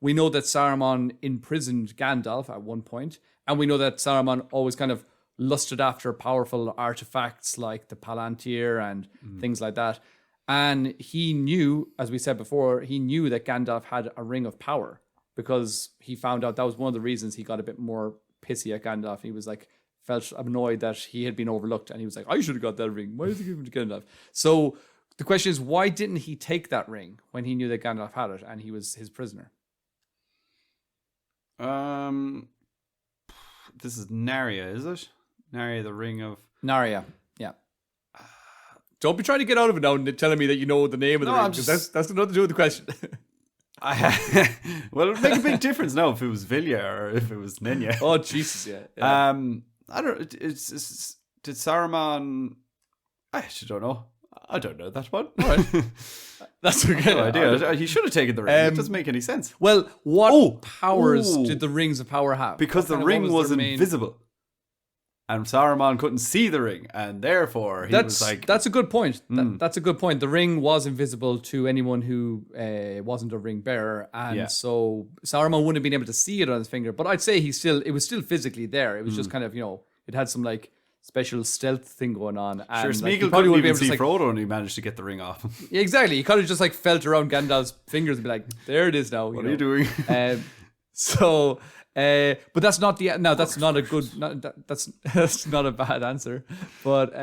we know that Saruman imprisoned Gandalf at one point, and we know that Saruman always kind of lusted after powerful artifacts like the Palantir and things like that. And he knew, as we said before, he knew that Gandalf had a ring of power because he found out that was one of the reasons he got a bit more pissy at Gandalf. He was like, felt annoyed that he had been overlooked, and he was like, I should have got that ring. Why did he give it to Gandalf? So the question is, why didn't he take that ring when he knew that Gandalf had it and he was his prisoner? This is Narya, is it? Narya, the ring of... Narya, yeah. Don't be trying to get out of it now and telling me that you know the name of the ring, because that's nothing to do with the question. Well, it would make a big difference now if it was Vilya or if it was Nenya. Oh, Jesus, yeah. I don't... Did Saruman... I actually don't know. I don't know that one. All right. That's a good idea. He should have taken the ring. It doesn't make any sense. Well, what powers did the rings of power have? Because the ring was invisible. And Saruman couldn't see the ring, and therefore he was like... That's a good point. That's a good point. The ring was invisible to anyone who wasn't a ring bearer, and so Saruman wouldn't have been able to see it on his finger. But I'd say it was still physically there. It was just kind of, it had some like special stealth thing going on. And, sure, Smeagol couldn't even see Frodo, and he managed to get the ring off. Yeah, exactly. He could have just like felt around Gandalf's fingers and be like, there it is now. What are you doing? But that's not that's not a good. That's not a bad answer. But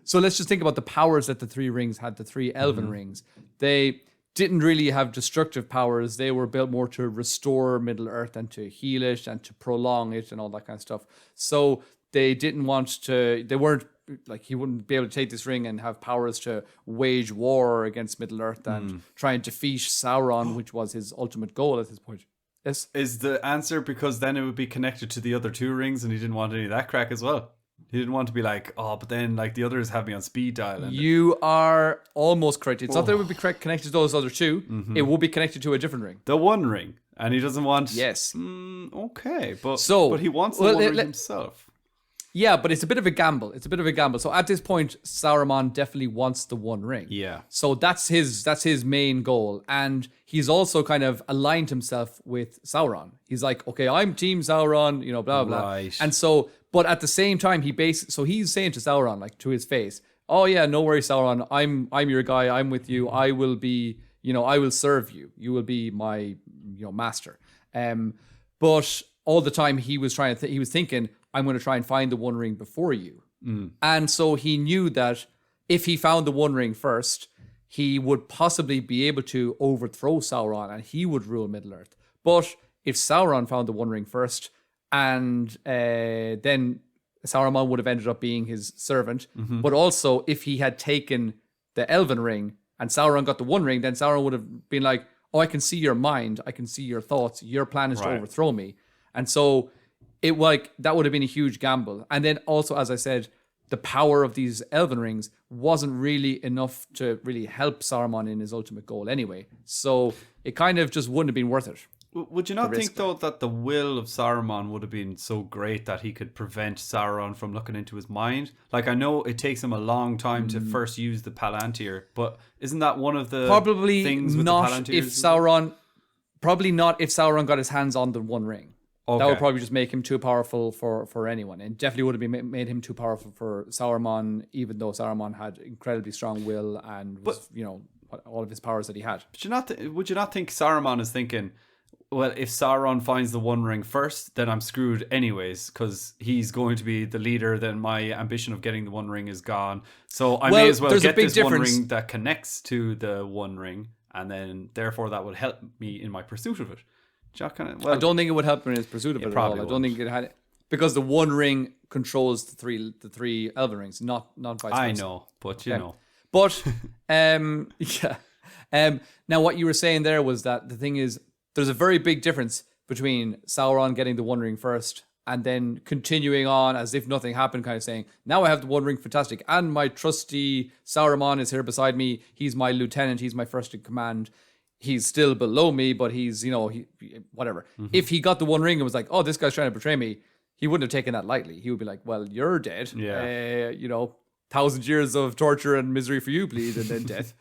so let's just think about the powers that the three rings had. The three elven rings. They didn't really have destructive powers. They were built more to restore Middle Earth and to heal it and to prolong it and all that kind of stuff. So they didn't want to. They weren't like, he wouldn't be able to take this ring and have powers to wage war against Middle Earth and try and defeat Sauron, which was his ultimate goal at this point. Yes. Is the answer because then it would be connected to the other two rings and he didn't want any of that crack as well? He didn't want to be like, oh, but then like the others have me on speed dial. You are almost correct. It's not that it would be connected to those other two. It would be connected to a different ring. The one ring. And he doesn't want... Yes. Okay. But he wants the one ring himself. Yeah, but it's a bit of a gamble. So at this point, Saruman definitely wants the one ring. Yeah. So that's his main goal. And he's also kind of aligned himself with Sauron. He's like, okay, I'm Team Sauron, blah, blah. Right. And so, but at the same time, he's saying to Sauron, like to his face, oh yeah, no worries, Sauron. I'm your guy. I'm with you. I will be, I will serve you. You will be my, master. But all the time he was he was thinking, I'm going to try and find the One Ring before you. And so he knew that if he found the One Ring first, he would possibly be able to overthrow Sauron and he would rule Middle-earth. But if Sauron found the One Ring first, and then Saruman would have ended up being his servant. But also, if he had taken the Elven Ring and Sauron got the One Ring, then Sauron would have been like, oh, I can see your mind. I can see your thoughts. Your plan is to overthrow me. And so... that would have been a huge gamble. And then also, as I said, the power of these elven rings wasn't really enough to really help Saruman in his ultimate goal anyway. So it kind of just wouldn't have been worth it. Would you not think, though, that the will of Saruman would have been so great that he could prevent Sauron from looking into his mind? Like, I know it takes him a long time to first use the Palantir, but isn't that one of the things with the Palantirs? Probably not if Sauron got his hands on the One Ring. Okay. That would probably just make him too powerful for anyone. And definitely would have made him too powerful for Saruman, even though Saruman had incredibly strong will and was, all of his powers that he had. But would you not think Saruman is thinking, well, if Sauron finds the One Ring first, then I'm screwed anyways, because he's going to be the leader, then my ambition of getting the One Ring is gone. So I may as well get this One Ring that connects to the One Ring, and then therefore that will help me in my pursuit of it. I don't think it would help in his pursuit of it at all. I don't think it had, because the One Ring controls the three Elven Rings, not vice versa. I know, but But now what you were saying there was that the thing is, there's a very big difference between Sauron getting the One Ring first and then continuing on as if nothing happened, kind of saying, now I have the One Ring, fantastic, and my trusty Saruman is here beside me. He's my lieutenant. He's my first in command. He's still below me, but he's, whatever. If he got the One Ring and was like, oh, this guy's trying to betray me, he wouldn't have taken that lightly. He would be like, well, you're dead. 1,000 years of torture and misery for you, please, and then death.